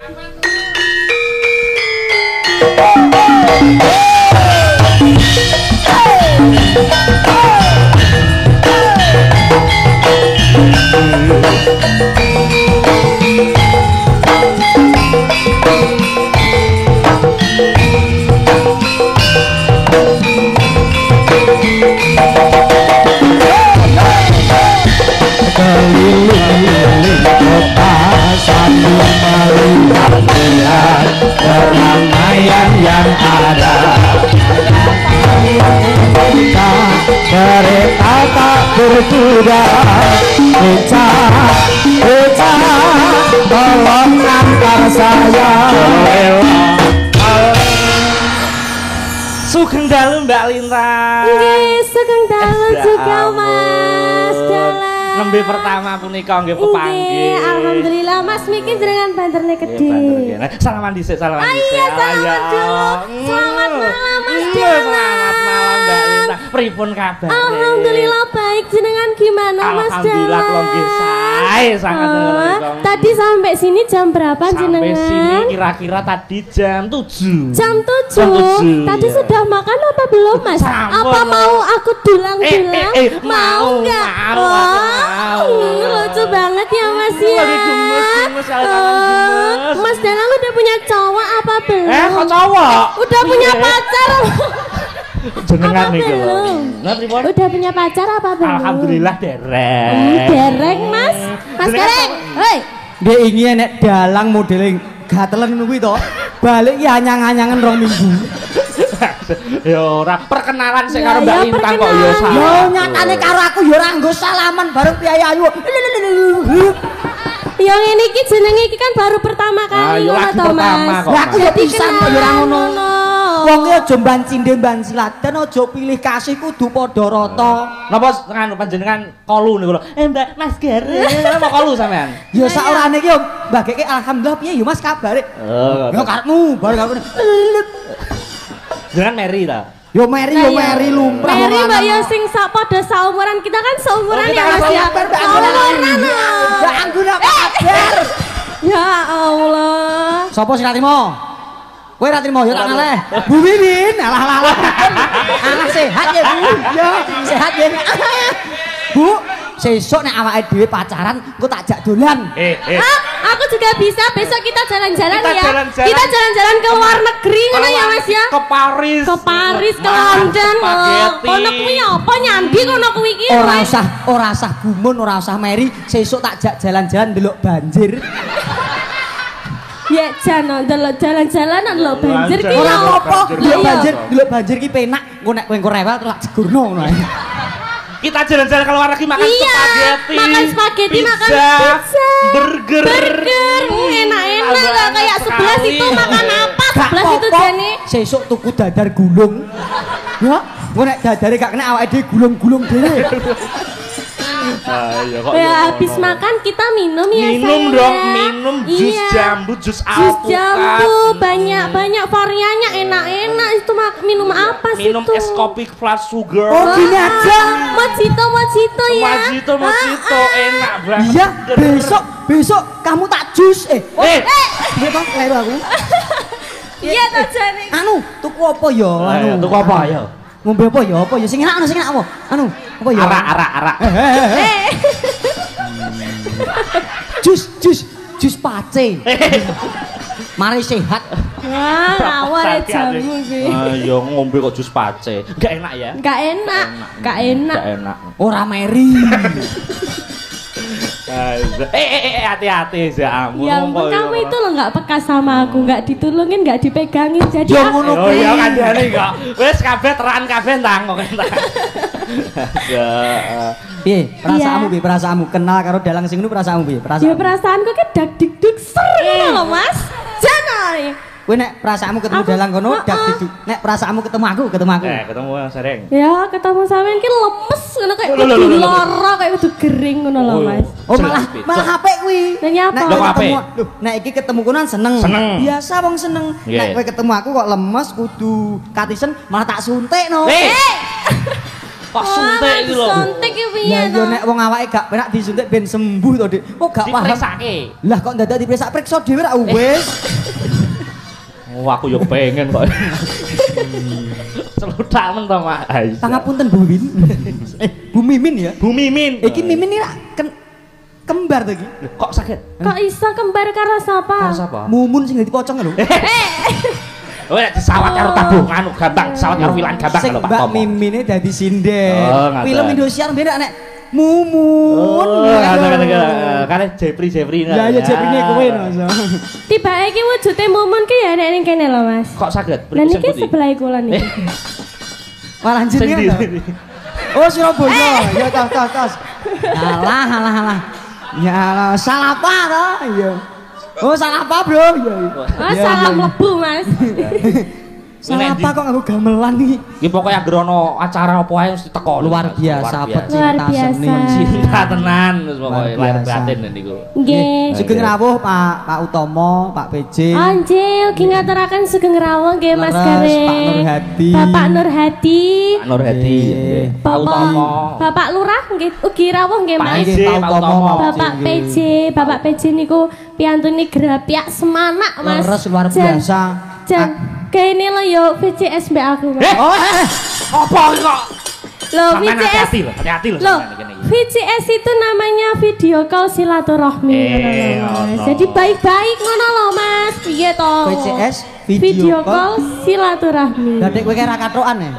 Keliling kota sambil melihat keramaian yang ada. Kereta tak berkuda, beca, tolong antar saya. Sugeng dalu Mbak Lintang. Nggih, sugeng dalu juga Mas Dalan. Nembe pertama punika nggih pepanggih. Alhamdulillah Mas Miki jenengan banterne gede. Salaman dhisik, salaman dhisik. Iya, salaman dulu. Selamat malam Mas Dalan. Selamat malam Mbak Lintang. Pripun kabar? Alhamdulillah baik. Jenengan gimana Mas Dalan? Alhamdulillah kula nggih sae sangat nggih. Tadi sampai sini jam berapa jenengan? Sampai sini kira-kira tadi jam 7. Jam 7. Tadi sudah makan apa belum Mas? Apa mau aku dulang-dulang? Mau enggak? Lucu banget ya Mas ya. Mas Dalang udah punya cowok apa belum? Kok cowok? Udah punya pacar. Jenengan apa niku lho. belum? Udah punya pacar apa belum? Alhamdulillah derek. Derek Mas. Mas Derek. Hei. Dia ingin nek dalang modeling gatelan kuwi to. Balik ya anyang-anyangan 2 minggu. Ya ora perkenalan sik karo Mbak Lintang kok ya salah. Yo nyatane karo aku ya ora nggo salaman bareng Piai Ayu. Yang ini iki jenenge iki kan baru pertama kali ngono to Mas. Lah aku ya pisan kok ya ora ngono. Wong e aja mban cindhe mban siladen aja pilih kasih kudu padha rata. Napa nganu panjenengan kolu niku lho. Mbak Mas Gareng, apa kolu sampean? Ya saorane iki yo mbageke alhamdulillah piye yo Mas kabare. Ya karepmu bareng aku. Jangan Mary ta. Yo Mary lumrah. Mary mbak ya sing pada saumuran kita kan saumuran ya Mas ya. Saumuran. Ya anggun apa kabar? Ya Allah. Sopo sing ratimo? Kowe ratimo ya tak ngaleh. Bu Wiwin, alah. Alah sehat ya Bu. Ya, sehat ya. Bu, sesuk nek awake dhewe pacaran engko tak jak dolan. Aku juga bisa. Besok kita jalan-jalan ya. Jalan-jalan. Kita jalan-jalan ke luar negeri ngono ya Mas ya. Ke Paris. Ke Paris, ke London. Kono kuwi apa nyambi kono kuwi iki? Ora usah gumun, ora usah Mary. Sesuk tak jak jalan-jalan ndelok banjir. Ya jan ndelok jalan-jalan ndelok banjir ki ora apa-apa. Ndelok banjir ki penak. Engko nek kowe rewel tak jegurno ngono ae. Kita jalan-jalan ke luar negeri makan spaghetti. Makan spaghetti, makan pizza, burger. Enak-enak lah kayak sebelah itu makan apa? Sebelah itu jane. Sesuk tuku dadar gulung. Ya, engko nek dadare gak kena awake dhewe gulung-gulung dhewe. Ya habis makan kita minum ya minum dong, minum jus jambu, jus alpukat. Jus jambu banyak variannya enak-enak itu minum apa sih minum es kopi flat sugar. Oh gini aja. Mojito ya. Mojito enak banget. Iya besok kamu tak jus Bebas kleru aku. Iya tak jane. Anu tuku apa ya? Tuku apa ya? Ngombe apa ya? Sing enak apa? Anu apa ya? Arak. Jus pace. Mari sehat. Wah, awal jamu iki. Ayo ngombe kok jus pace. Enggak enak ya? Enggak enak. Ora Mary. Hati-hati sih kamu. Ya ampun kamu itu lo nggak peka sama aku, nggak ditulungin, nggak dipegangin, jadi aku. Oh iya kandhane kok. Wis kabeh teran kabeh entang kok entar. Piye perasaanmu kenal karo dalang sing ngono perasaanmu piye? Ya perasaanku ki dak dikduk ser ngono lho Mas. Jangan. Kowe nek perasaanmu ketemu dalang kono dak dikduk. Nek perasaanmu ketemu aku. Ketemu sering. Ya ketemu sampean ki lemes ngono kayak kudu lara kayak kudu gering ngono lho Mas. Oh malah HP kuwi. Nek nek iki ketemu kono seneng. Biasa wong seneng. Nek kowe ketemu aku kok lemes kudu katisen malah tak suntik no. Kok suntik iki lho. Suntik iki piye Lah yo nek wong awake gak penak disuntik ben sembuh to, Dik. Kok gak paham. Dipriksake. Lah kok dadak diperiksa dhewe ra wis. Oh, aku yo pengen kok. Celutak men to, Mak. Pangapunten Bu Win. Bu Mimin ya. Bu Mimin. Iki Mimin iki kembar to iki. Kok sakit? Kok iso kembar karo sapa? Karo sapa? Mumun sing dadi pocong lho. Oh, nek disawat karo tabungan gampang, sawat karo wilan gampang Sing lho Pak Mbak Tomo. Mimine dadi sinden. Oh, ngaten. Film Indosiar mbene nek Mumun. Karena Jepri. Ya ya Jeprine kowe no. Tibake iki wujude mumun ki ya nek ning kene lho, Mas. Kok sakit? Lah niki sebelah kula niki. Malah jenenge. Oh Surabaya. Ya tos. Alah. Ya Allah, salah apa to? Iya. Oh, salah apa, Bro? Iya. Oh, salah mlebu, Mas. Salah apa kok nganggo gamelan iki? Iki pokoke anggere ana acara apa ae mesti teko. Luar biasa pecinta Luar biasa. seni. Cinta tenan wis pokoke Luar lahir biasa. batin niku. Nggih. Sugeng rawuh Pak Utomo, Pak PJ. Anjir, ugi ngaturaken sugeng rawuh nggih Mas Leres, Gare. Pak Nurhadi. Bapak Nurhadi. Pak Nur Hadi. Nggih. Pak Utomo. Bapak Lurah nggih ugi rawuh nggih Pak Mas. PJ, Pak Utomo. Bapak PJ niku piyantune Grapiak Semanak Mas. Leres luar Jan- biasa. Jan kene lho yo VCS mbek aku Mas. Oh, Apa iki kok? Loh Sampeyan VCS. hati-hati lho, hati-hati lho Loh, sampeyan iki. VCS itu namanya video call silaturahmi ngono lho, Mas. ono. Jadi baik-baik ngono lho Mas. Piye to? VCS video call silaturahmi. Lah Dek kowe kira katokan ya?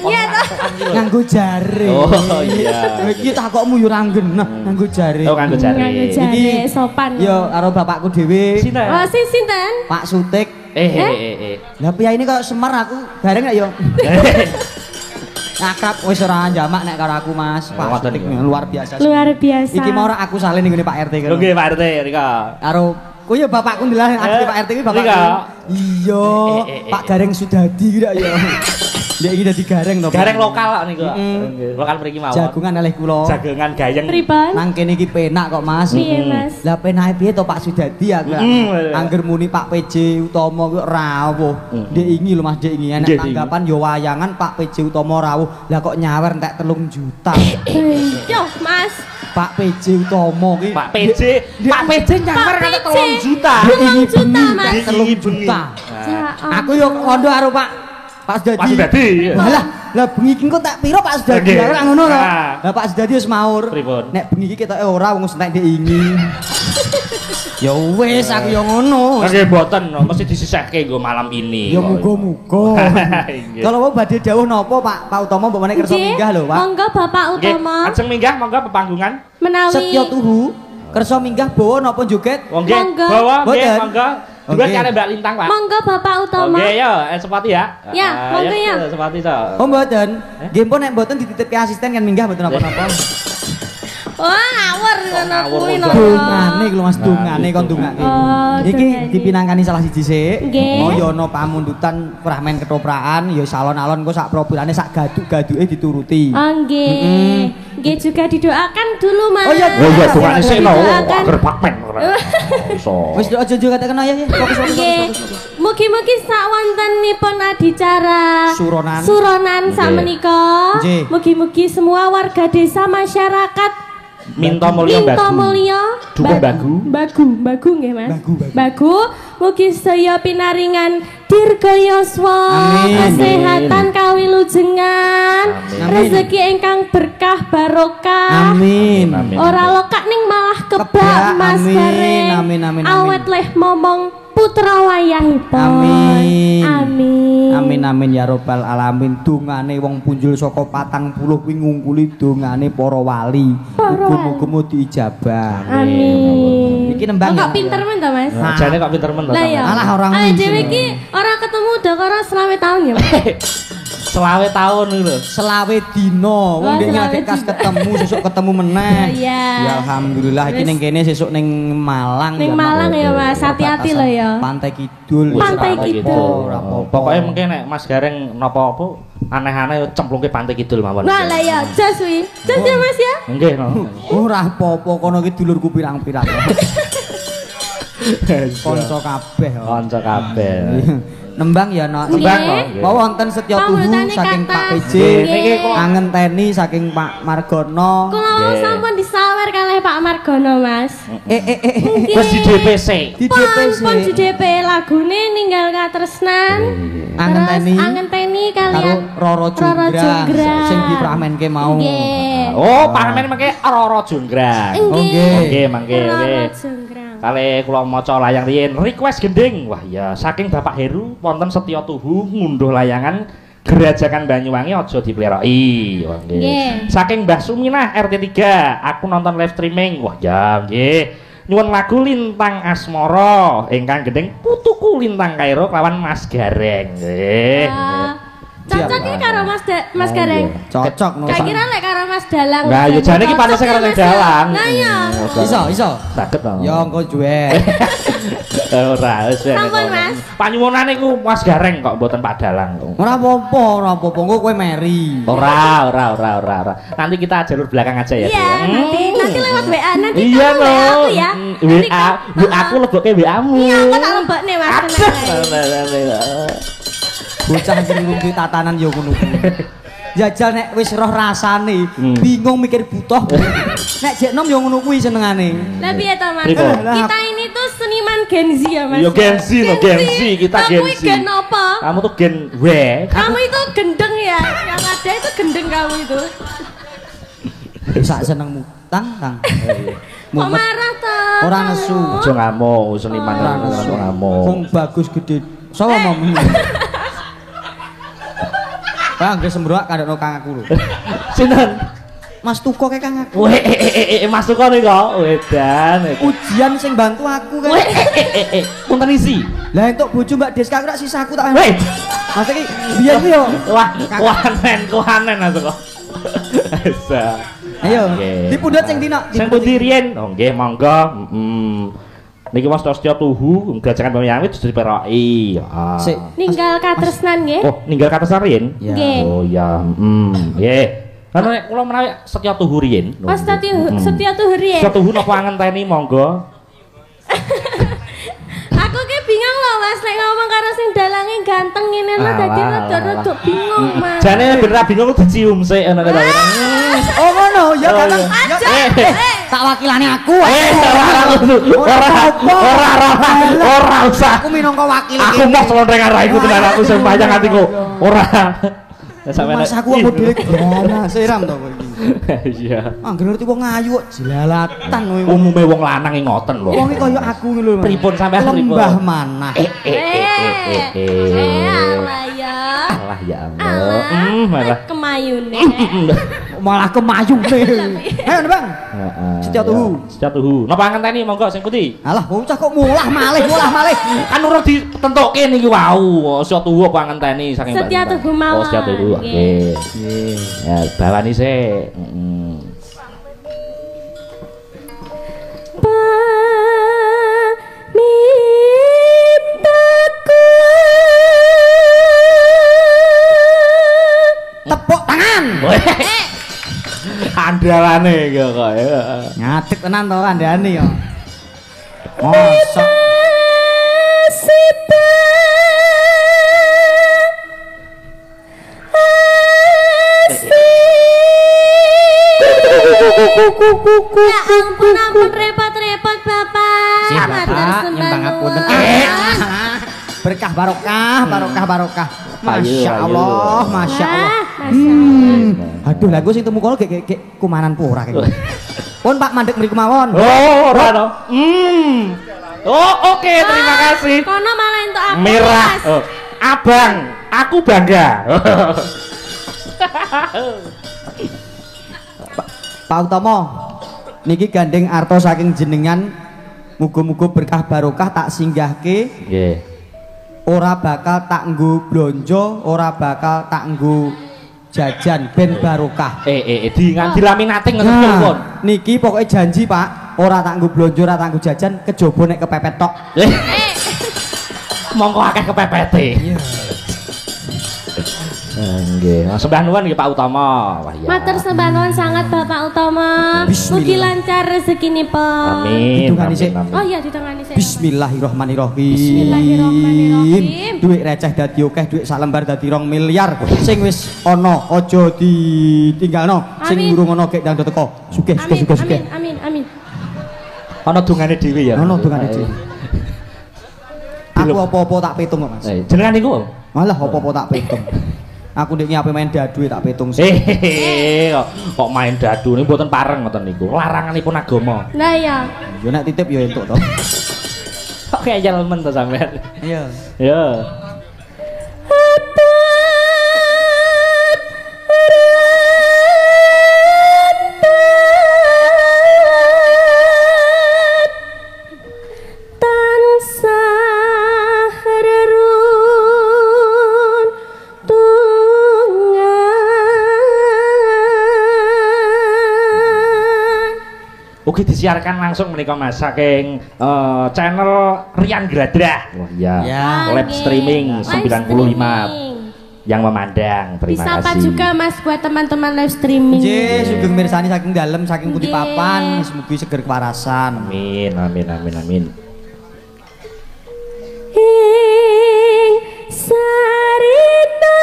Iya toh. Nganggo jare. Oh, iya. Kowe iki takokmu yo ra genah nganggo jare. Oh, nganggo jari. Nganggo jari Iki, sopan. Yo karo bapakku dhewe. Sinten? Oh, sing sinten? Pak Sutik. Lah piye ini kok Semar aku bareng nek yo. Akrab wis ora jamak nek karo aku Mas. Pak Ngoten Sutik iki. luar biasa. Luar biasa. Iki mau ora aku salin ning Pak RT Lho kan. nggih Pak RT rika. Karo kowe ya bapakku ndelah nek Pak RT iki bapakku. Rika. Iya, Pak Gareng Sudadi ki dak ya. Dia iki dadi gareng to. Pak. Gareng lokal kok niku. Mm-mm. Lokal mriki mawon. Jagungan oleh kula. Jagongan gayeng. Pripun? Nang kene iki penak kok Mas. Piye, Mas? Lah penake piye to Pak Sudadi aku. Angger muni Pak PJ Utomo kok rawuh. Ndek ingi lho Mas, ndek ingi enek Nggih, Dik. tanggapan yo wayangan Pak PJ Utomo rawuh. Lah kok nyawer entek 3 juta. Yo, Mas. Pak PJ Utomo ki. Pak PJ nyawer kata PJ. 3 juta. Ndek ingi 3 juta, bengi Mas. entek 3 juta. Ya Aku yo kondo karo Pak Sudadi. Pak Sudadi. Lah bengi iki engko tak piro Pak Sudadi? Nggih. Lah ngono lho. Ah. Lah Pak Sudadi wis maur. Pripun? Nek bengi iki ketoke ora wong entek ndek ingi. Ya wis aku yo ngono. Nggih mboten, mesti disisihke nggo malam ini. Ya muga-muga. Nggih. Kalau mau badhe dawuh napa Pak Utomo mbok meneh kersa minggah lho Pak. Monggo Bapak Nggih, Utomo ajeng minggah monggo pepanggungan. menawi Setya tuhu kersa minggah bawa napa joget? Monggo Monggo. bawa nggih Mboten. monggo. Duet Oke. kare Mbak Lintang, Pak. Monggo Bapak Utomo. Oke ya, sepati ya. Ya, monggo ya. Sepati to. Oh mboten. Nggih pun nek mboten dititipke asisten kan minggah mboten napa-napa. Wah, ngawur ngono ngawur, kuwi lho. kok. Dungane iki lho Mas, dungane kon dungake. Oh, Iki dungane. dipinangkani salah siji sik. Nggih. Oh ya ana pamundutan pramen ketoprakan ya salon-alon engko sak propirane sak gaduk-gaduke dituruti. Oh, nggih. Nggih juga didoakan dulu, Mas. Oh, iya. Oh iya, dongane sik no, Didoakan. kok gerpak men. Iso. Wis aja katakan ayo ya. Fokus. Nggih. Mugi-mugi sak wontenipun adicara Suronan. Suronan sak Nggih. menika. Nggih. Mugi-mugi semua warga desa masyarakat Minta mulya Minto bagu. mulya Dukung bagu. Bagu nggih Mas. Bagu. Bagu mugi saya pinaringan dirga yuswa, Amin. kesehatan kawilujengan, Amin. rezeki ingkang berkah barokah. Amin. Amin. Ora lokak ning malah kebak Kebak, Mas amin, Gareng. amin, amin, amin. Awet leh momong putra wayahipun. Amin. Amin. Amin amin ya robbal alamin. Dungane wong punjul saka 40 kuwi ngungkuli dungane para wali. Para Muga-muga diijabah. Amin. Iki nembang Kok ya? pinter men to Mas? Jane kok pinter men to. Lah ya. Alah, orang Awake ngono. dhewe iki ora ketemu udah karo 20 tahun ya. Mas? Selawe tahun iki lho. Selawe dina wong Wah, dene selawe ngake kas dina. ketemu sesuk ketemu meneh. Iya. Ya alhamdulillah iki Wis. ning kene sesuk ning Malang Ning Malang ya Mas, hati-hati lho ya. Pantai Kidul. Pantai Kidul. Ora apa-apa. Pokoknya mungkin nek Mas Gareng napa apa aneh-aneh yo cemplungke Pantai Kidul mawon. Wah lah ya, jas wi. Jas ya Mas ya. Nggih no. Ora apa-apa kono iki dulurku pirang-pirang. Kanca kabeh. Kanca kabeh. Nembang ya no. Nembang Nggih. kok. Mau wonten Setyo Tuhu Pamultane saking Pak kathah. PJ. Nggih. Ngenteni saking Pak Margono. Kula Nggih. sampun disawer kalih Pak Margono, Mas. Nggih. Wis di DPC. Di DPC. Pun di DP lagune ninggal katresnan. Angenteni. Angenteni Karo kalian Roro Jonggrang sing dipramenke mau. Nggih. Oh, pamen mangke Roro Jonggrang. Nggih, mangke. Roro Jonggrang. Kali kula maca layang riyin request gending. Wah ya, saking Bapak Heru wonten Setyo Tuhu ngunduh layangan Gerajakan Banyuwangi aja dipleroki. Wah nggih. Nggih. Saking Mbah Suminah RT 3, aku nonton live streaming. Wah ya nggih. Nyuwun lagu Lintang Asmara ingkang gending putuku Lintang Kairo kelawan Mas Gareng. Nggih. Cocok iki karo Mas Gareng. Cocok no. Gak kira lek karo Mas Dalang. Nah, ya jane iki pantes karo Mas Dalang. Nah iya. Iso. Saged to. Ya engko juwe. Ora wis. Sampun, Mas. Panyuwunan iku Mas Gareng kok mboten Pak Dalang. Ora apa-apa, engko kowe meri. Ora. Nanti kita jalur belakang aja ya. Iya, nanti lewat WA nanti Iya kamu WA aku ya. WA aku lebokke WA-mu. Iya, aku tak lebokne Mas. tenang ae. Bocah ngrungokne tatanan ya ngono kuwi. Jajal nek wis roh rasane, bingung mikir butuh. Nek jek nom ya ngono kuwi senengane. Lah piye to Mas? Pripun? Kita ini tuh seniman Gen Z ya Mas. Yo Gen Z no, Gen Z, kita Gen Kamu Z. gen apa? Kamu tuh Gen W. Kamu itu gendeng ya. Yang ada itu gendeng kamu itu. Sak senengmu. Tang. Kok marah to? Ora nesu. Aja ngamuk, seniman Ora ora nesu. ngamuk. Wong bagus gede. Sopo mommu? Bang, ge sembroak kandakno Kang aku lho. Sinten? Mas Tuko kae Kang aku. Weh, masuk kok kok. Wedan. Ujian sing bantu aku kae. Weh, punten isi. Lah entuk bojo Mbak Deska aku rak sisaku tak. Weh. Mas iki biyen iki yo. Wah, kuhanen masuk kok. Asa. Ayo, Nggih. dipundhut sing dina. Sing pundi riyen? Oh nggih, monggo. Niki Mas Setyo Tuhu Gerajakan Banyuwangi wis diperoki. Sik. Ninggal katresnan nggih. Oh, ninggal kata riyen? Ya. Nggih. Oh ya, nggih. Karena nek kula menawi Setyo Tuhu riyen. Pas Setyo Tuhu riyen. Setyo Tuhu napa ngenteni monggo. Aku ki bingung loh Mas nek ngomong karo sing dalange ganteng ngene lho dadi rada-rada bingung Mas. Jane bener bingung dicium sik ana kata. Oh ngono, ya Oh, Kang. iya. Tak wakilane aku. Ora usah. Aku minangka wakil Aku mau selondreng arahku tenan aku sing panjang atiku. Ora. Mas aku modele gimana seram to kowe iki. Iya. Angger ngerti wong ayu kok jelalatan kowe. Umume wong lanang iki ngoten lho. Wong iki kaya aku iki lho. Pripun sampean pripun? Lembah manah. Alah ya. Alah ya Allah. Malah kemayune. Malah kemayune. Ayo Bang. Setyo Tuhu. Setyo Tuhu. Napa ngenteni monggo sing putih? Alah bocah kok mulah malih. Kan urung ditentukke niki wau. Setyo Tuhu apa ngenteni saking Mbak. Setyo Tuhu mawon. Oh, Setyo Tuhu. Nggih. Ya, bawani sik. Tepuk tangan. Andalane iki kok. Ngadeg tenan to kandhane ya. Mosok Ya ampun repot-repot Bapak. Si Matur Bapak sembah nyembah ngapunten. nuwun. Berkah barokah. Ayo, Masya Allah, Masya Allah. Aduh, lagu sing temu kono gek kumanan pura kene. Pun Pak mandek mriku mawon. Oh, ora to. Oh, oke, terima kasih. Kono malah entuk aku. Merah. Mas. Oh, abang, aku bangga. Pak Utomo, niki gandeng arto saking jenengan. Muga-muga berkah barokah tak singgahke. Nggih. Ora bakal tak nggo blonjo, ora bakal tak nggo jajan ben barokah. Dilaminating ngoten pun. Niki pokoknya janji Pak, ora tak nggo blonjo, ora tak nggo jajan, kejaba nek kepepet tok. Monggo akeh kepepete. Nggih, sembah nuwun nggih Pak Utama. Wah ya. Matur sembah nuwun sangat Bapak Utama. Mugi lancar rezekinipun. Amin. Ditungani sik. Oh iya ditungani sik. Bismillahirrahmanirrahim. Bismillahirrahmanirrahim. Duit receh dadi akeh, duit sak lembar dadi 2 miliar. Sing wis ana aja ditinggalno. Sing urung ana gek ndang teko. Sugih. Amin. Ana dungane dhewe ya. Ana dungane dhewe. Aku apa-apa tak petung kok, Mas. Jenengan niku? Malah apa-apa tak petung. Aku ndek nyape main dadu tak petung. Kok main dadu niku mboten pareng ngoten niku. Laranganipun agama. Lah iya. Yo nek titip yo entuk to. Kok kaya men to sampean. Iya. Ya. Ugi disiarkan langsung menika Mas saking channel Rian Gradra. Wah iya. Live streaming 95 yang memandang. Terima Bisa kasih. apa juga Mas buat teman-teman live streaming. Nggih, sugeng mirsani saking dalem saking pundi papan, semoga seger kewarasan. Amin. Sarita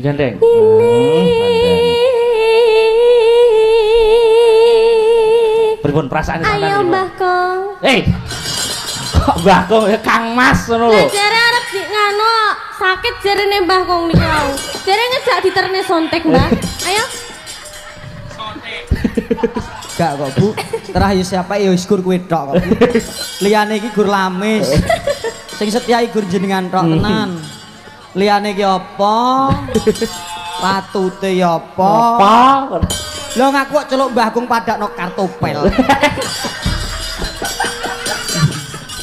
digandeng. Pripun perasaan sampean? Ayo Mbah Kong. Kok Mbah Kong Kang Mas ngono lho. Jare arep ngano sakit jarene Mbah Kong niku. Jare ngejak diterne sontek, Mbah. Ayo. Gak kok Bu, terakhir siapa ya wis gur kuwi tok kok Bu. Liyane iki gur lamis. Sing setia gur jenengan tok tenan. Liyane iki apa? Patute ya apa? Lho ngaku kok celuk Mbah Kong padakno kartopel.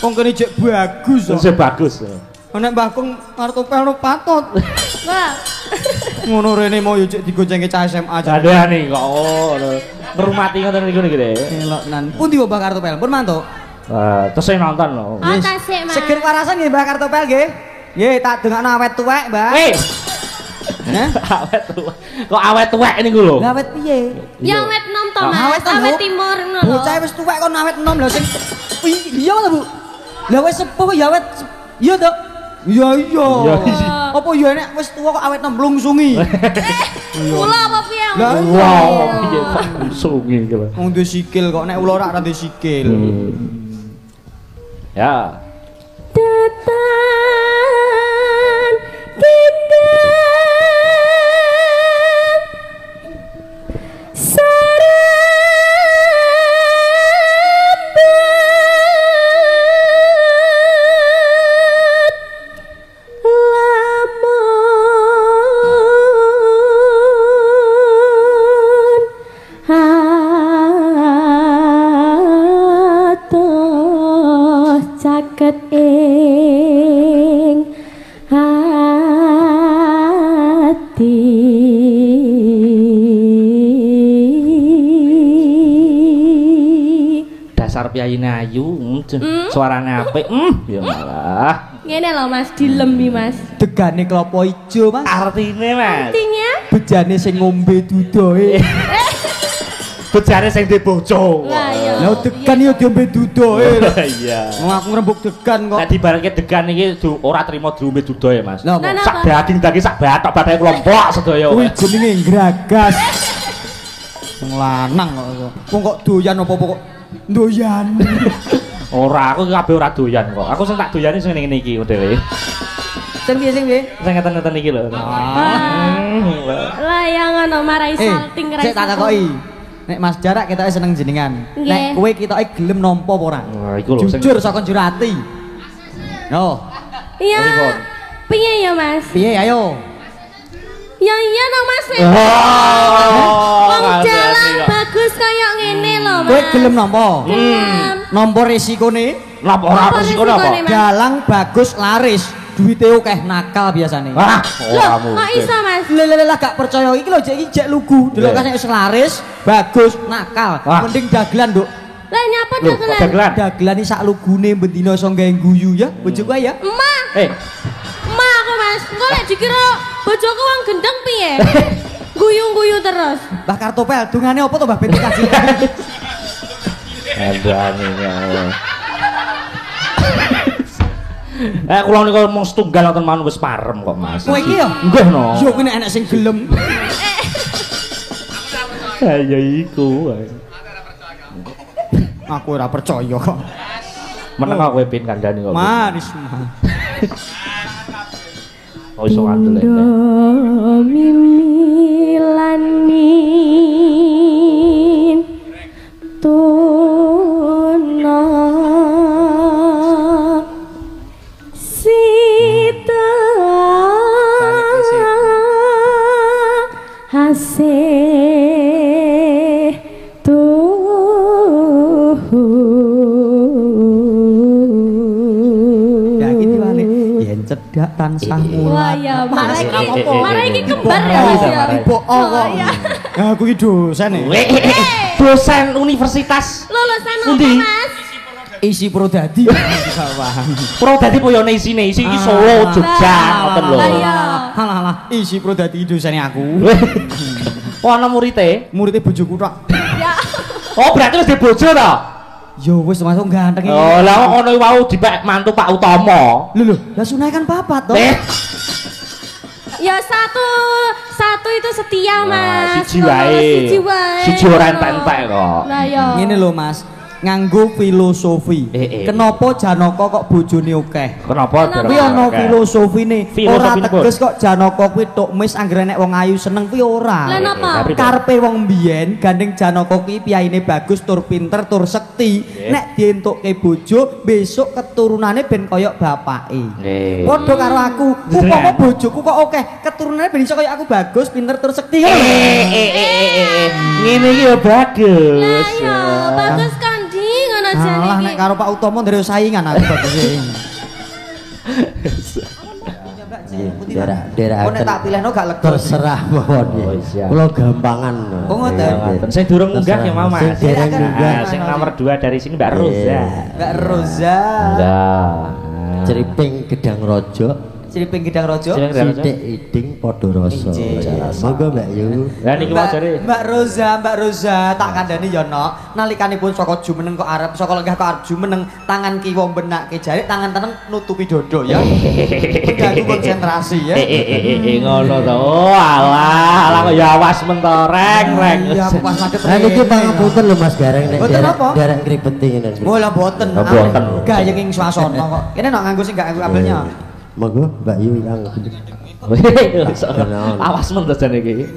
Wong kene jek bagus kok. Wis bagus. Nek Mbah Kong kartopel no patut. Wah. Ngono rene mau yo jek digoncengke cah SMA aja. Adani kok ngrumati ngoten niku nggih. Elok nan. Pundi Mbah kartopel? Pun mantuk. Terus saya nonton lho. Oh, tasik, Mas. Seger warasan nggih Mbah kartopel nggih. Nggih, tak dengakno awet tuwek, Mbah. Awet tuwek. Kok awet tuwek niku lho. Lah awet piye? Ya awet nom to, Mas. Awet Awet timur ngono lho. Bocah wis tuwek kon awet enom lho sing iya lho, Bu. Lah wis sepuh ya awet. Iya to? Iya. Apa ya nek wis tuwa kok awet enom blungsungi. Kula apa piye? Wow, piye kok blungsungi iki lho. Wong duwe sikil kok nek ular ora duwe sikil. Ya. Datang kita caket ing hati dasar piyayine ayu suarane apik ya malah ngene lho Mas dilembi Mas Degane klopo ijo Mas artine Mas artinya bejane sing ngombe dudohe bejane sing duwe bojo lah iya lha degan yo diombe dudohe iya wong aku ngrembug degan kok nek dibarengke degan iki ora trimo diombe dudohe Mas Lah, sak daging sak bathok bathake kelompok sedaya kuwi jenenge nggragas wong lanang kok wong kok doyan apa kok doyan ora aku kabeh ora doyan kok aku sing tak doyani sing ngene iki modele sing piye sing ngeten-ngeten iki lho lah yang ngono marai salting sik tak takoki nek Mas Jarak kita seneng jenengan nek kowe ketoke gelem nampa apa ora iku lho jujur saka njero ati yo iya piye ya Mas piye ayo ya iya dong Mas wong jalan bagus kaya ngene lho Mas kowe gelem nampa nampa resikone ora resikone apa dalang bagus laris duwite akeh nakal biasane. Wah, ora Loh, kok mungkin. iso Mas? Lha gak percaya iki lho jek lugu. Delok kasih wis laris, bagus, nakal. Wah. Mending dagelan, Nduk. Lah nyapa Loh, kok dagelan? dagelan? Dagelan iki sak lugune bendina iso gawe guyu ya. Bojoku ae ya. Emak, emak aku Mas. Engko lek dikira bojoku wong gendeng piye? Guyu-guyu terus. Mbah Kartopel, dungane apa to Mbah Ben kaji? Andane ya. Kula niku mung setunggal nonton mawon wis parem kok Mas. Kowe iki ya? Nggih no. Yo kuwi nek enek sing gelem. Ya iku. Aku ora percaya kok. Meneng kok kowe pin kandhani kok. Maris. Oh iso ngandel ene. Mimilanin tuna sita haseh Ya iki diwale. Yen cedak tansah Wah mulat. ya, marah iki apa-apa. marah iki kembar ya Mas ya. Bohong kok. Ya aku iki dosen ya. Dosen universitas. Lulusan apa Pundi? Mas? Isi Prodadi. Paham. Pro dadi poyone isine isi iki Solo, Jogja, ngoten lho. Lah iya. Halah, isi Prodadi dosene aku. Oh ana murite? Muridnya bojoku tok. Ya. Oh berarti wis dibojo to? Yo wis masuk ganteng iki. Oh lah kok ngono wau dipek mantu Pak Utomo. Lho, lah sunai kan papat toh. Ya satu itu setia Mas. Siji wae. Siji wae. Siji ora entek-entek kok. Lah ya. Ngene lho Mas, nganggo filosofi. Kenapa Janaka kok bojone akeh? Kenapa? Kuwi ana filosofine. Ora Filosofine teges kok Janaka kuwi tok mis anggere nek wong ayu seneng kuwi ora. Lah napa? Karepe wong mbiyen gandeng Janaka kuwi piyaine bagus tur pinter tur sekti. Nek dientukke bojo besok keturunane ben kaya bapake. Padha karo aku, upama bojoku kok akeh keturunane ben iso kaya aku bagus, pinter tur sekti. Ngene iki ya bagus. Lah ya, bagus Kandi ngono jane Alah nek iki. karo Pak Utomo ndere saingan aku bagus iki. Daerah Kok nek tak pilihno gak lega. terserah mawon Oh, ya. siap. Kula gampangan. Oh, ngoten. Saya durung munggah ya Mama. Sing dereng munggah. Sing nomor 2 dari sini Mbak Roza. Mbak Roza. Enggak. Ceriping Gedang Rojo, Ciliping Gedang Rojo. Sithik Iding padha rasa. Monggo Mbak Yu. Lah niki mau jare. Mbak Roza, tak kandhani ya nok. Nalikanipun saka Jumeneng kok arep saka lenggah kok arep Jumeneng, tangan kiwa mbenake jari, tangan teneng nutupi dodo ya. Mengganggu konsentrasi ya. Ngono to. Oh alah kok ya awas mentoreng reng. Ya aku pas madhep. Lah niki pangapunten lho Mas Gareng nek Mboten apa? derek ngribeti ngene. Oh lah boten. Oh, boten. Gayeng ing swasana kok. Kene nok nganggo sing gak nganggo kabelnya. Monggo Mbak Yu yang Awas men to jane iki.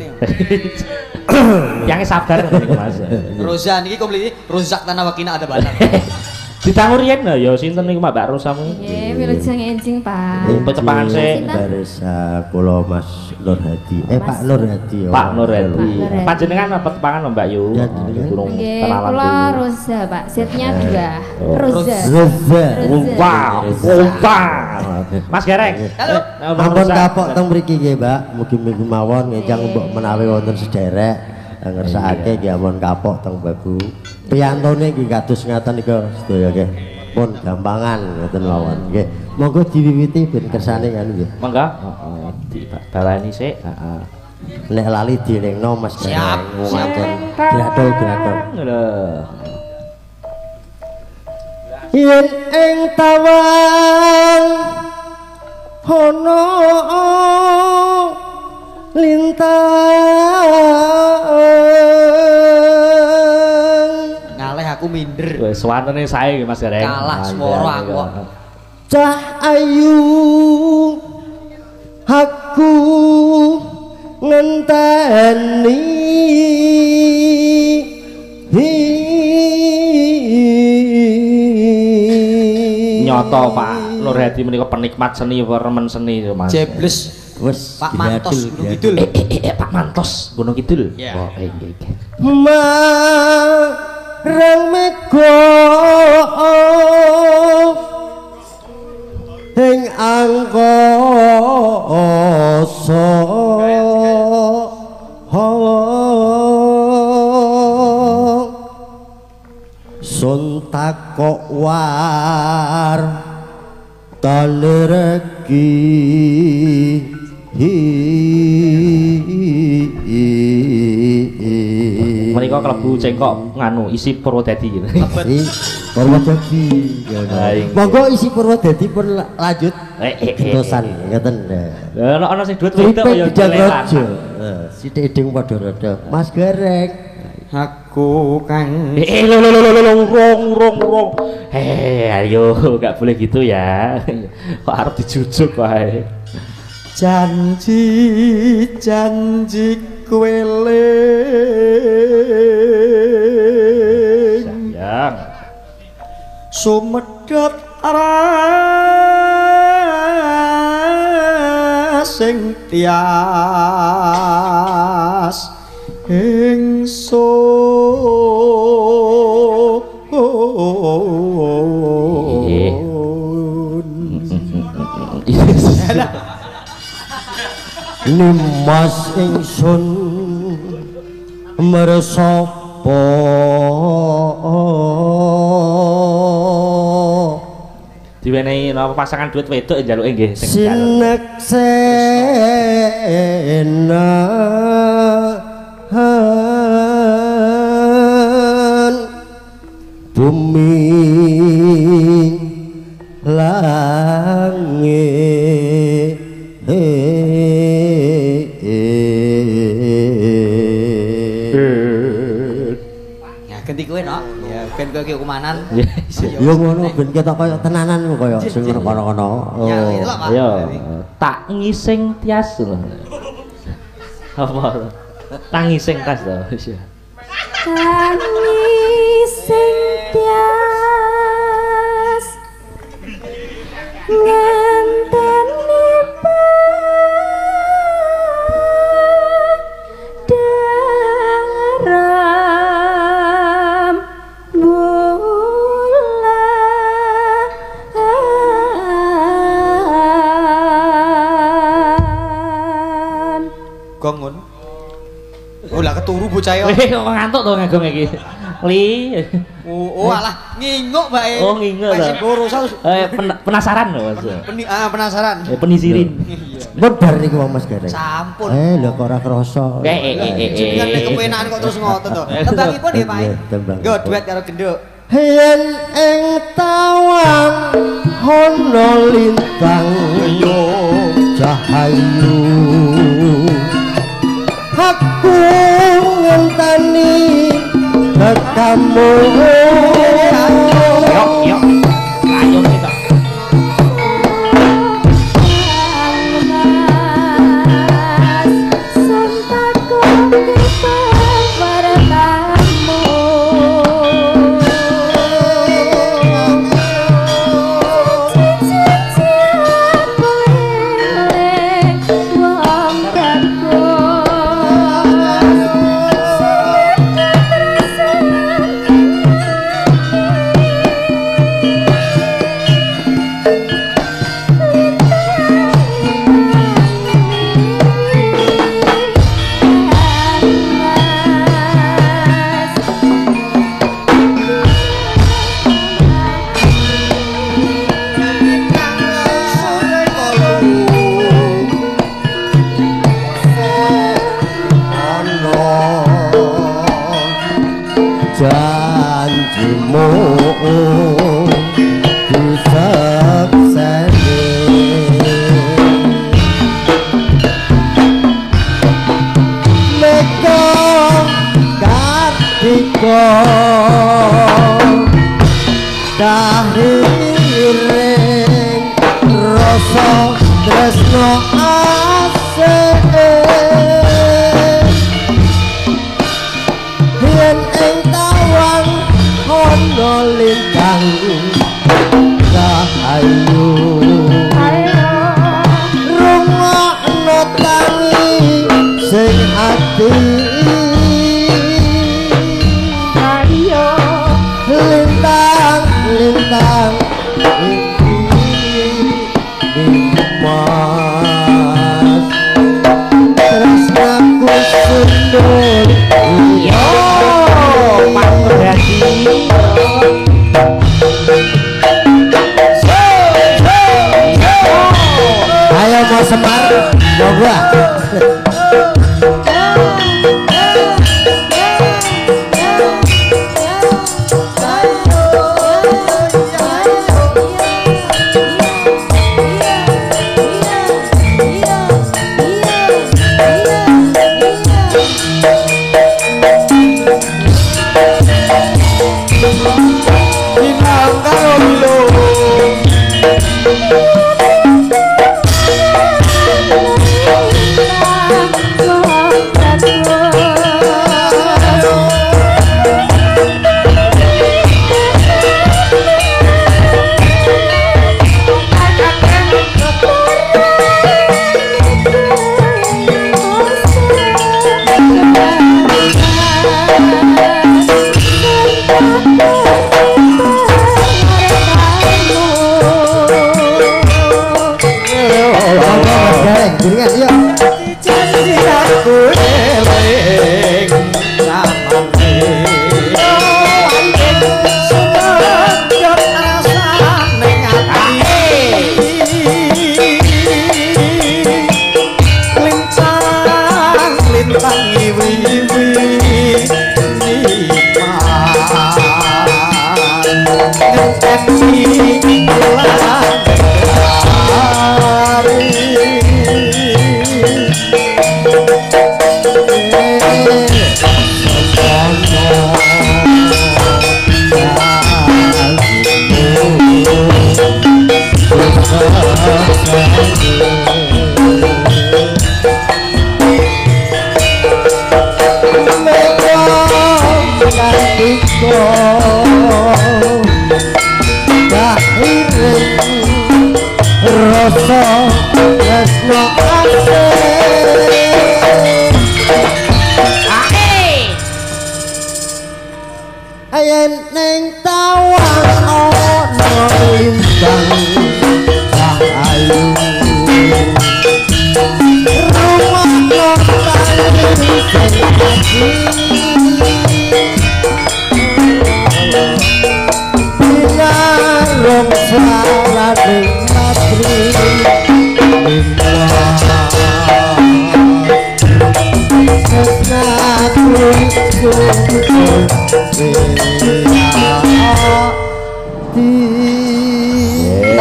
Yang sabar niku Mas. Roza niki kompliti Rozak Tanah Wakina ada banyak. Ditangur yen lho ya sinten niku Mbak Rosamu? Nggih, wilujeng enjing, Pak. Pecepatan sik. Baresa kula Mas Nur Hadi. Pak Nur Hadi. Pak Nur Hadi. Pak Nur Hadi. Panjenengan apa tepangan Mbak Yu? Ya, jenengan. Durung Nggih, kenalan kula dulu. Roza, Pak. Setnya 2. Oh. Roza. Roza. Wow, Mas Gareng. Halo. Ampun kapok teng mriki nggih, Mbak. Mugi-mugi mawon ngejang mbok menawi wonten sederek ngersakake nggih ampun kapok teng Babu. Piyantone nggih kados ngaten nika sedaya nggih. Pun gampangan ngoten mawon nggih. Monggo diwiwiti ben kersane kan nggih. Monggo. Dibawani sik. Heeh. Nek lali direngno Mas Siap, Gareng. siap. Gradol-gradol. Lho. Yen ing tawang ana lintang Ngaleh aku minder. Wis wantene sae nggih Mas Gareng. Kalah swara aku kok. cah ayu aku ngenteni Nyoto Pak Nur Hadi menika penikmat seni remen seni to Mas. Jebles wes Pak Mantos Gunung Kidul. Pak Mantos Gunung Kidul. Iya. Oh, nggih. marang mego ing angkasa sun takok war talereki menika klebu cengkok nganu isi Purwodadi gitu. Purwodadi. Monggo isi Purwodadi pun lanjut. Dosan ngeten. Lah ana sing duit wedok ya jelelan. Sithik edeng padha rada. Mas Gareng. Aku kang urung. Ayo gak boleh gitu ya. Kok arep dijujuk wae. janji kuele sayang sumedhot sing tias Nimas ingsun mersapa diwenehi napa pasangan duit wedok njaluke nggih sing sineksena bumi langit ganti kowe no ya ben kowe ki kumanan yo ngono ben ketok kaya tenanan kaya sing kono-kono ya itu Pak yo tak ngising tias lho apa tak ngising tas to tak ngising tias ngenteni daram bulan gongon ulah keturu bocah yo kok ngantuk to ngagong iki li oh alah nginguk bae oh nginguk to penasaran lho Mas penasaran penisirin mun bar niku Mas Gareng sampun lho kok ora krasa jenengan nek kepenakan kok terus ngoten to tembangipun nggih Pak nggo duet karo genduk yen ing tawang ana lintang cahayu aku ngenteni kamu yo ayo kita janjimu disakseni meka kartika dahiring rasa tresno asih yen ing tawang ana lintang cahayu rungokno tangi sing ati ayo lintang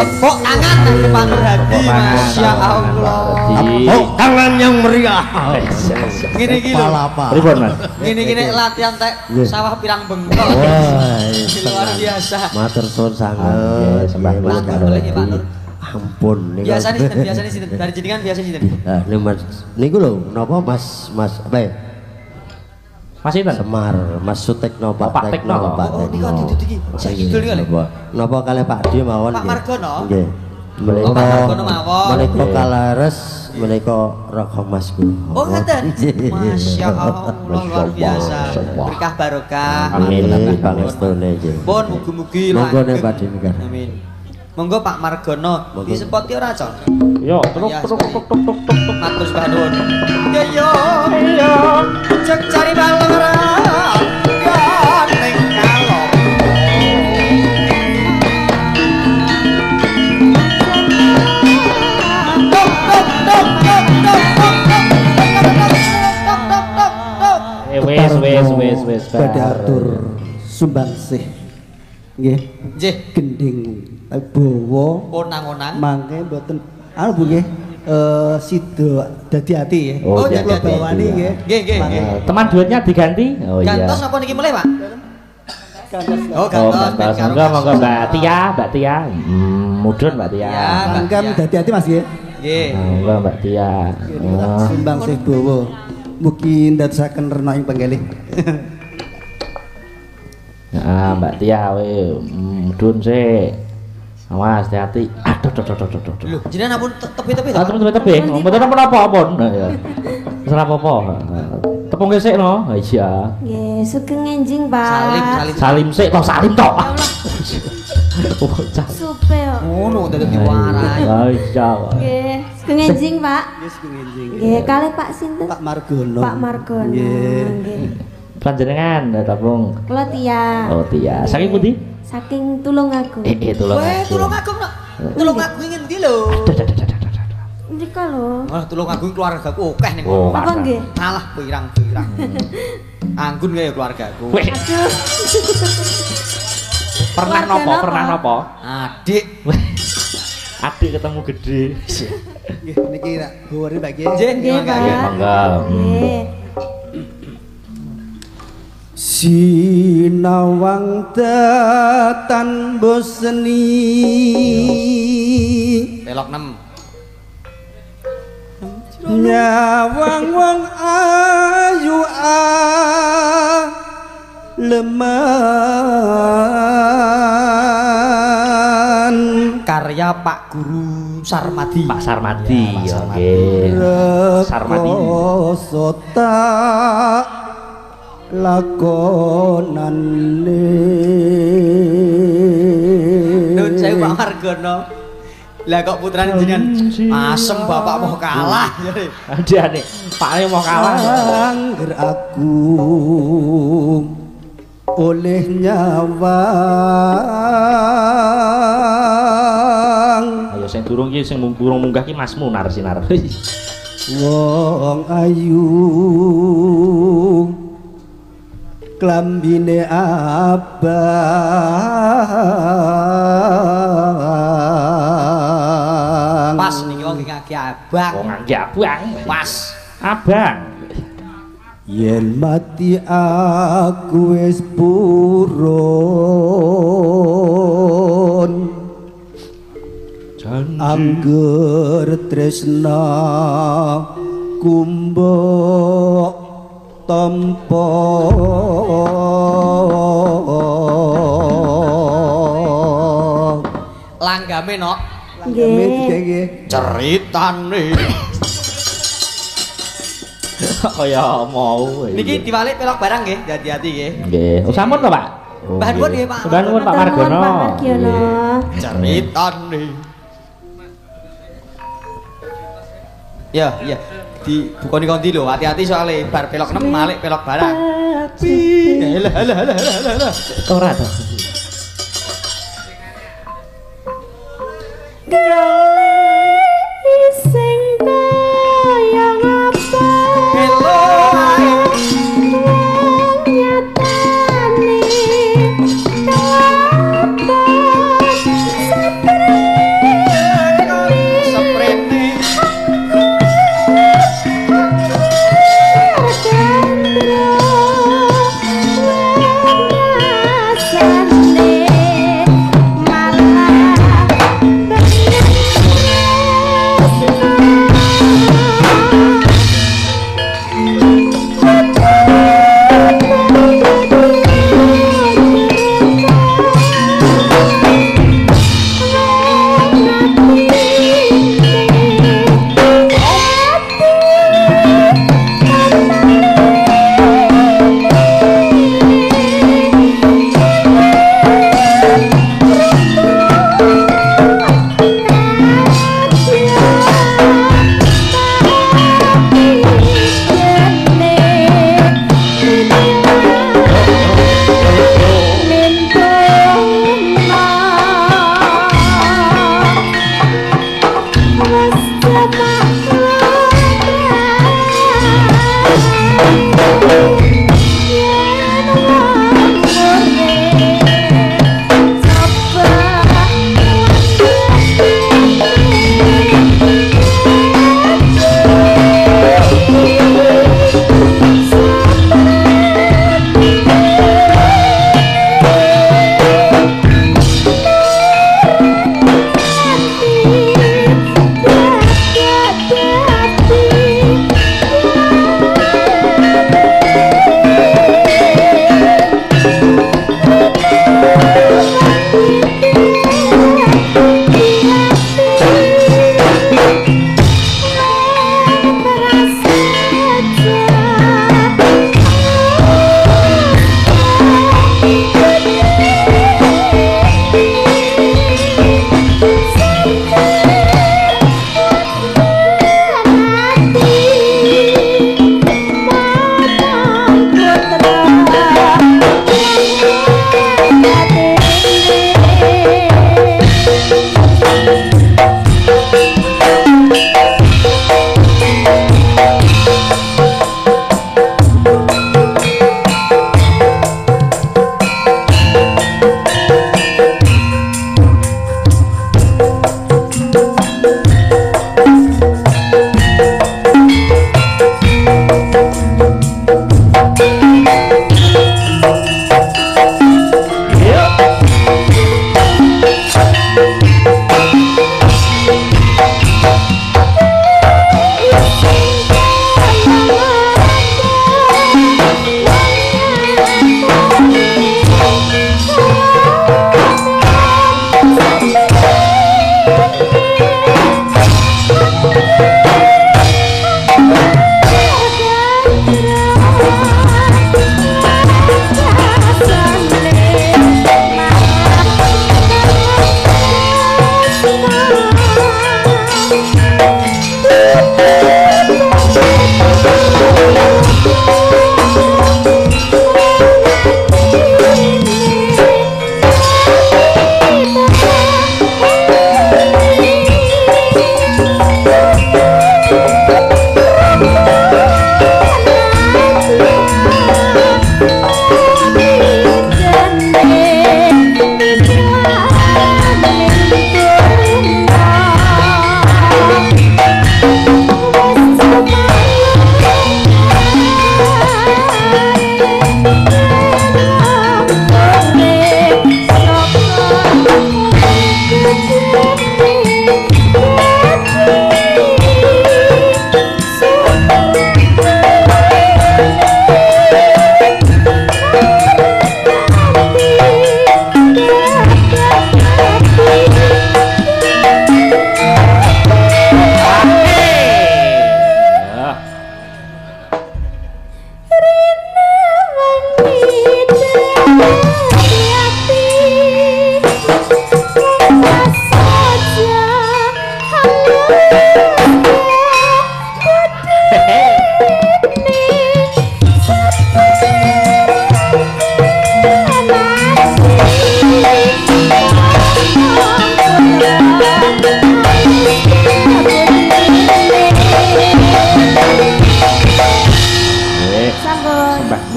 Tepuk tangan dari Pak Nurhadi, Masya Allah. Tepuk tangan yang meriah. Gini-gini lho. Pripun, Mas? Gini-gini latihan tek sawah pirang bengkok. Luar biasa. Matur suwun sanget. Sembah boleh Pak Nur. Ampun Biasanya sinten dari jenengan biasa sinten. Niku lho napa Mas apa ya? Mas Inten? Semar, Mas Sutekno, Pak Pak Tekno, Tekno. Pak Oh, Tekno. niku iki. Sakidul kali. Napa kalih Pak Di mawon Pak Margono? Nggih. Pak Margono mawon. Menika kalares menika raka Mas kula. Oh, ngoten. Masya Allah, luar biasa. Berkah barokah. Amin. Pangestune nggih. Pun mugi-mugi Monggo nek Pak Di niku. Amin. Monggo Pak Margono disepoti ora, Con? Yo, truk. Matur Mbah Nuwun. Yo. Cek cari balera. Ya ning kalong. Wes. Badhe atur sumbangsih. Nggih. Nggih. Gending bawa Onang-onang. mangke mboten Bu nggih. Sida dadi ati ya. Oh, Kula dadi ati. bawani nggih. Nggih. Teman duetnya diganti? Oh iya. Gantos apa niki mulai, Pak? Kantos. Oh, gantos. Monggo Mbak Tia. Mudun Mbak Tia. Ya, Mbak Mangkam Tia. dadi ati Mas nggih. Nggih. Monggo Mbak Tia. Oh. Sumbangsih bawa. Mugi ndadosaken rena ing penggalih. Nah, Mbak Tia mudun sik. Awas hati-hati. Aduh. Lho, jenengan ampun tepi-tepi to. Tepi. Mboten apa-apa, pun. Ya. Wis ora apa-apa. Tepung gesek no. Iya. Nggih, sugeng enjing, Pak. Salim sik to, salim to. Supe yo. Ngono dadi diwarai. Iya. Nggih, sugeng enjing, Pak. Nggih sugeng enjing. Nggih, kalih Pak sinten? Pak Margono. Pak Margono. Nggih. Nggih. Panjenengan tepung. Kula Tia. Oh, Tia. Saking pundi? Saking Tulungagung. Tulung. Tulung Agung no. Tulung Agung ngendi lho? Mriko lho. Wah, Tulung Agung keluargaku akeh ning Oh, kono. Apa nggih? Kalah pirang-pirang. Anggun kaya keluargaku. Weh, Aduh. pernah Keluarga nopo? Adik. Weh, adik ketemu gede. Nggih niki rak gowone Mbak nggih. Nggih, Nggih, Pak. Monggo. Nggih. Sinawang tetan boseni Belok 6. nyawang wong ayu leman Karya Pak Guru Sarmadi. Pak Sarmadi, Ya, Pak oke. Sarmadi. sota lakonane Nun saya Pak Margono. Lah kok putrane jenengan asem bapak mau kalah. Adane, Pak mau kalah. Angger aku oleh nyawang Ayo sing durung iki sing durung munggah ki Mas Munar sinar. wong ayu klambine abang pas niki wong ngaki abang wong ngaki abang pas abang yen mati aku wis purun angger tresna kumbok tampa langgame nok Nggih. ceritane kaya mau niki diwalik pelok barang nggih hati-hati nggih nggih sampun to Pak Mbah nuwun nggih Pak Mbah nuwun Pak Margono ceritane ya iya di bukoni kondi lho hati-hati soalnya bar pelok 6 malik pelok barang lah ora to Sing kaya ngapa hello nyatane ngapa seprene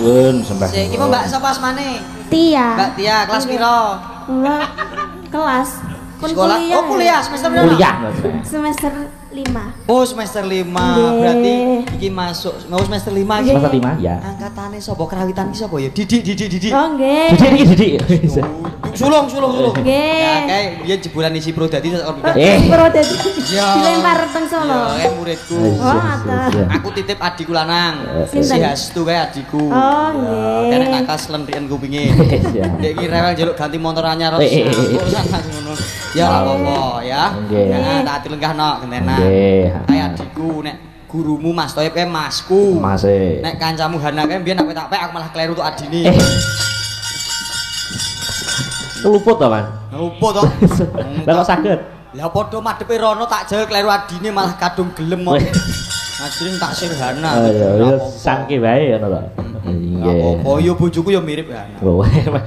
Nuwun sembah. Sik iki Mbak sapa asmane? Tia. Mbak Tia kelas piro? Kula kelas. Pun Sekolah. kuliah. Oh kuliah semester berapa? Kuliah. Semester 5. Oh semester 5. Berarti iki masuk semester 5 iki. Semester 5 ya. Angkatane sapa? Kerawitan iki sapa ya? Didik. Oh nggih. Didik. Sulung. Nggih. Ya kayak biyen jebolan isi pro dadi Pro dadi. Ya. Dilempar teng Solo. Ya, muridku. Oh, atas. Aku titip adikku lanang. Si Sinten? Hastu kae adikku. Oh nggih. Kene nakas lentiken kupinge. Dek iki rewel njaluk ganti motor anyar. Ngono. Ya ora apa-apa ya. Ya tak dilenggahno gentenan. Nggih. Kayak adikku nek gurumu Mas Toyib kae masku. Mas e. Nek kancamu Hana kae mbiyen aku tak pek aku malah kleru untuk adine. Luput to, Man? Opo to? Lah kok saged? Lah padha madhepe rono tak jel kleru adine malah kadung gelem kok. Ajring tak sirhana. Oh iya, sangke wae ngono to. Nggih. Oh yo bojoku yo mirip Hana. Oh,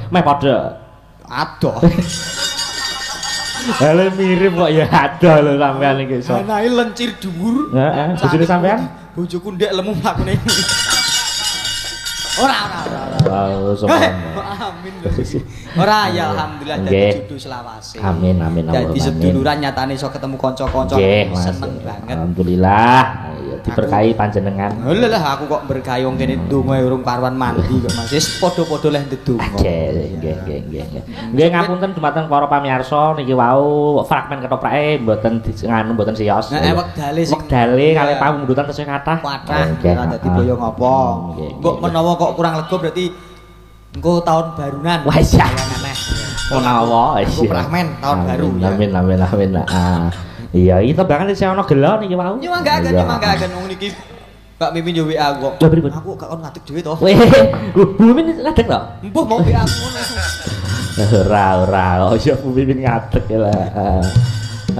meh padha. Adoh. Hale mirip kok ya ada lho sampean iki iso. Hana iki lencir dhuwur. Heeh, bojone sampean? Bojoku ndek lemu mlakune. Ora. Wow, sopan. Amin. Ora ya alhamdulillah dadi jodoh selawase. Amin. Dadi seduluran nyatane iso ketemu kanca-kanca seneng banget. Alhamdulillah. Ya diberkahi panjenengan. Lha lah aku kok berkahi wong kene ndonga urung karuan mandi kok Mas. Wis padha-padha leh ndedonga. Nggih ngapunten dumateng para pamirsa niki wau fragmen ketoprake mboten mboten sios. Wektale kalih pamundutan tesih kathah. Kathah. Ora dadi boyo ngopo. Kok menawa kok kurang lega berarti engko tahun barunan. Wis ya. Menawa wis. Fragmen tahun baru ya. Amin. Iya, itu bahkan saya ono gelo niki wau. Nyemanggaken wong niki Mbak Mimin yo WA kok. Aku gak kon ngadeg dhewe to. Bu Mimin ngadeg to? Empuh mau WA aku ngono. Ora, yo Bu Mimin ngadeg lah.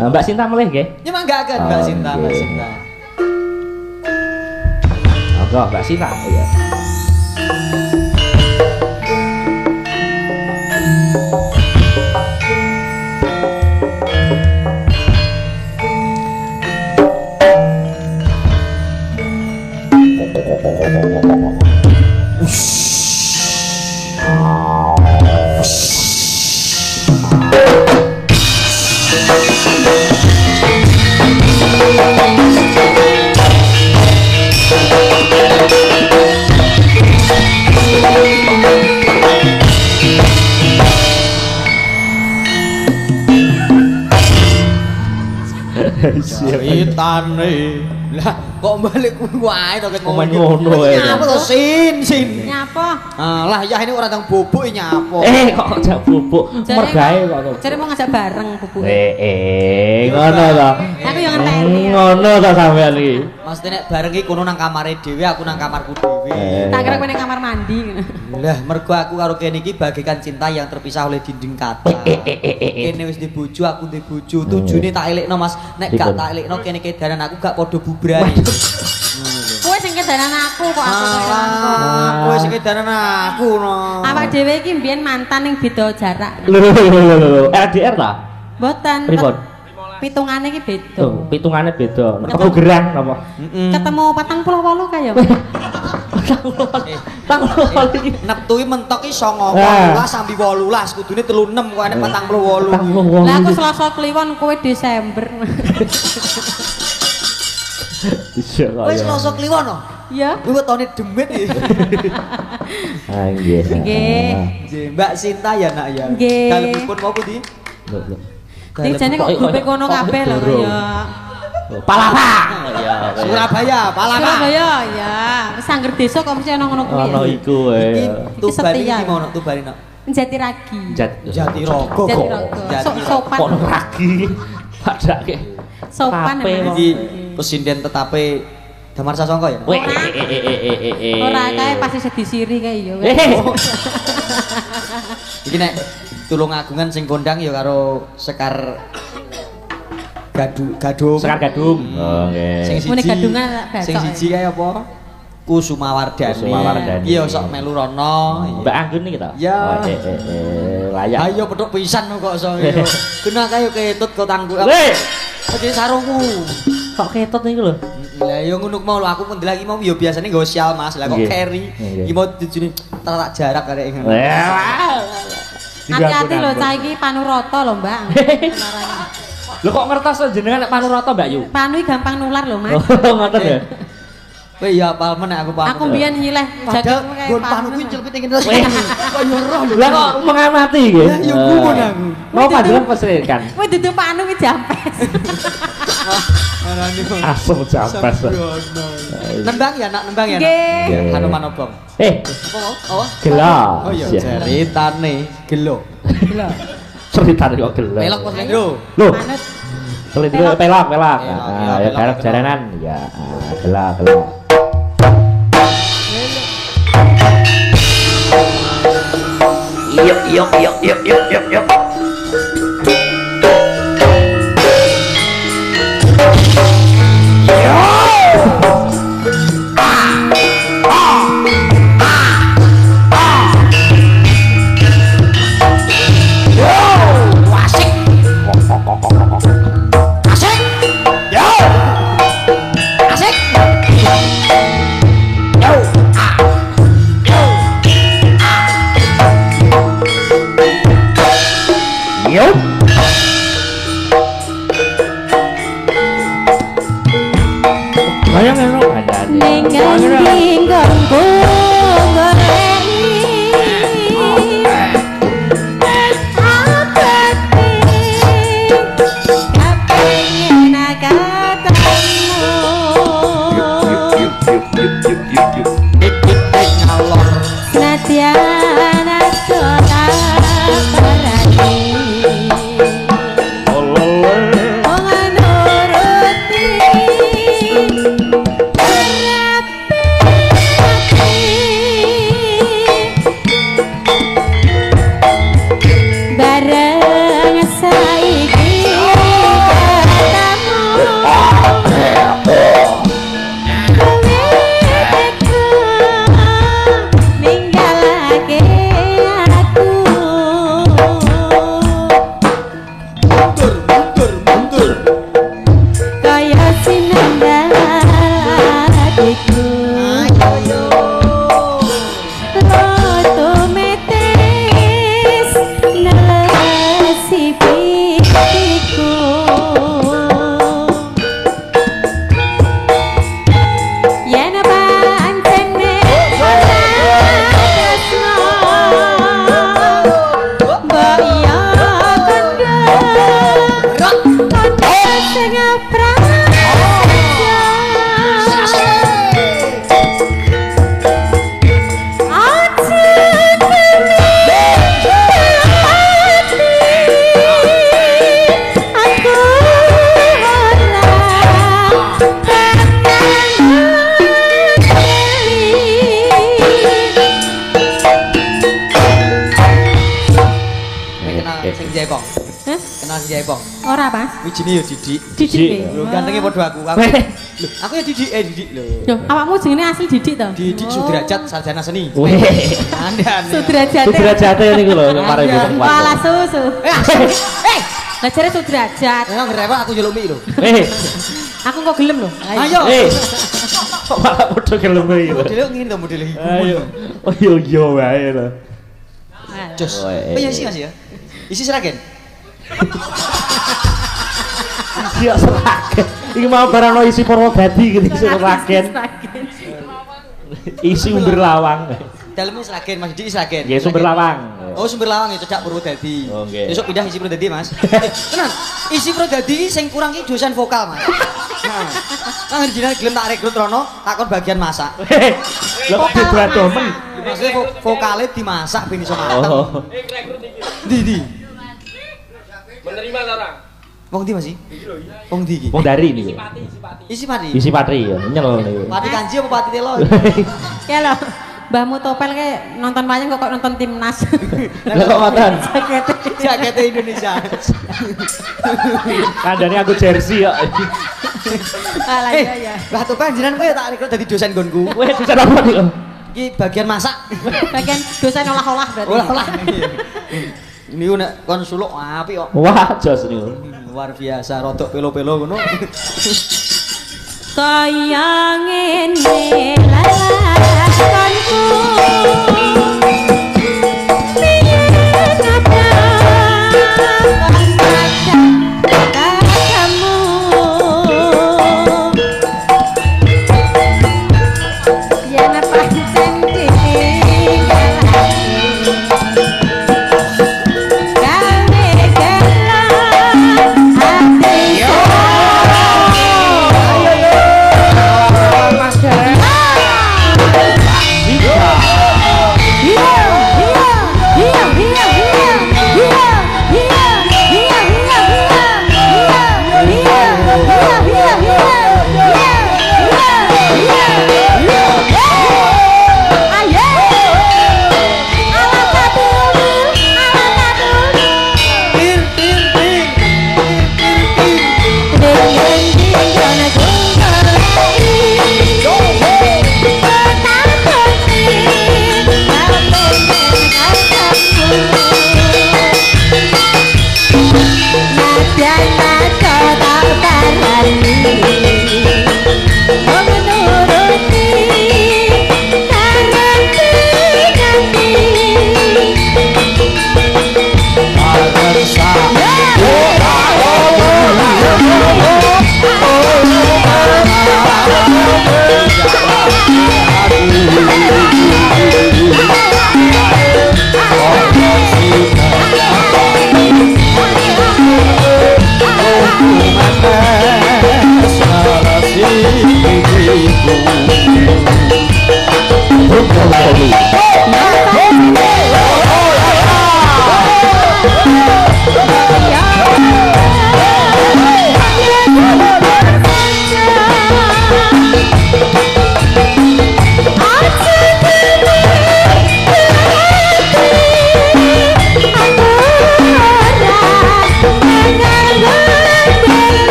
Mbak Sinta mulih nggih? Nyemanggaken Mbak Sinta. Oke, Mbak Sinta ya. Itane. Lah kok balik kuwi wae to ket ngono wae. Nyapa to sin. Nyapa? Lah ya ini ora tang bubuk nyapa. Kok jak bubuk mergae kok to. Jare mau ngajak bareng bubuke. Ngono to. Aku yo ngenteni. Ngono to sampean iki. Mesti nek bareng iki kono nang kamare dhewe, aku nang kamarku dhewe. Tak kira kowe nang kamar mandi. Lah mergo aku karo kene iki bagaikan cinta yang terpisah oleh dinding kaca. Kene wis di bojo, aku di bojo. Tujune tak elekno Mas. Nek gak tak elekno kene kedanan aku gak padha bubrane. Kowe sing kedanan aku kok aku kaya. Kowe sing kedanan aku no. Awak dhewe iki mbiyen mantan ning beda jarak. Lho, LDR ta? Mboten. Pripun? Pitungane iki beda. Pitungane beda. Teko gerang napa? Ketemu 48 kaya. Neptu iki mentok iki 9 sampai 18 kudune 36 kok enek 48. Lah aku Selasa Kliwon kowe Desember. Wis Selasa Kliwon to? Iya. Kuwi wetone demit iki. Nggih. Nggih, Mbak Sinta ya nak ya. Dalemipun mau pundi? Dijane kok grupe kono kabeh lho kaya. Palapa. Surabaya, Palapa. Surabaya ya. Wis angger desa kok mesti ana ngono kuwi. Ono iku wae. Tubari iki mono, Tubari no. Jatiragi. Jatirogo. Sopan. Kok ragi. Padake. Sopan iki presiden tetape Damar Sasongko ya. Ora kae pasti sedih siri kae ya. Iki nek Tulungagungan sing kondang ya karo Sekar Gadung. Sekar Gadung. Oh nggih. Sing siji kae apa? Kusumawardhani. Iya sok melu rono. Mbak Anggun iki to? Ya. Layak. Ayo petuk pisan kok iso. Kena kae ketut kok tangku. Aja sarungku. Kok ketut niku lho. Lah yo ngono mau lho aku mendelok iki mau yo biasane nggo sial Mas. Lah kok carry iki mau dijune tak jarak karek ngono. Hati-hati lho cah iki Panurata lho, Mbak. Lho kok ngertos jenengan nek Panurata, Mbak Yu? Panu gampang nular lho, Mas. Ngoten ya. Kowe ya apal meneh aku panu. Aku mbiyen nyileh padahal nggon panu kuwi celpit ning terus. Kok yo roh lho. Lah kok mengamati iki? Ya yo gumun aku. Mau padahal pesirikan. Kowe dudu panu ki jampes. Asem jampes. Nembang ya, nak nembang ya. Nggih. Anu manobong. Apa? Gelo. Oh iya ceritane gelo. Lho. Ceritane kok gelo. Pelok Mas Lendro. Lho. Manut. Pelok. Nah, ya garap pelok. jaranan. Ya, gelo. Yuk. Yuk. Bayang enak ada. Dengan dinggongku goreni kepengen katamu senadyan aku tak berani Ora, Mas. Wijine ya Didik. Didik. Lho gantenge padha aku. Lho, aku ya Didik lho. Lho, awakmu jenenge asli Didik to? Didik Sudrajat sarjana seni. Andane. Sudrajat niku lho kemarin itu. Malah susu. Lah jare Sudrajat. Memang ngrewek aku njaluk mie lho. Aku kok gelem lho. Ayo. Kok malah padha gelem iki lho. Modele ngene to modele iki. Ayo. Oh yo wae lho. Jos. Oh ya isi Mas ya. Isi seragen. Siap seragen. Iki mau barang isi Purwodadi gitu isi seragen. Isi Sumber Lawang. Dalamnya seragen Mas Dik seragen. Nggih Sumber Lawang. Oh Sumber Lawang ya cedak Purwodadi. Oh nggih. Besok pindah isi Purwodadi Mas. Tenan. Isi Purwodadi sing kurang ki dosen vokal Mas. Nah. Nang jenenge gelem tak rekrut rono takon bagian masak. Lho kok beda domen. Maksudnya vokale dimasak ben iso mateng. Oh. Di. Menerima orang. Wong ndi Mas? Wong ndi iki? Wong dari niku. Isi Pati. Isi Patri ya, nyel niku. Pati Kanji apa Pati Telo? Ya lho. Mbahmu Topel kayak nonton wayang kok nonton timnas. Lah kok ngoten? Jakete Indonesia. Kandhane aku jersey kok. Alah ya. Lah Topel jenengan kowe tak rekrut dadi dosen nggonku. Weh dosen apa niku? Iki bagian masak. Bagian dosen olah-olah berarti. Olah-olah. Ini nek kon suluk apik kok. Wah, jos niku. Luar biasa, rodok pelo-pelo ngono. kaya ngene la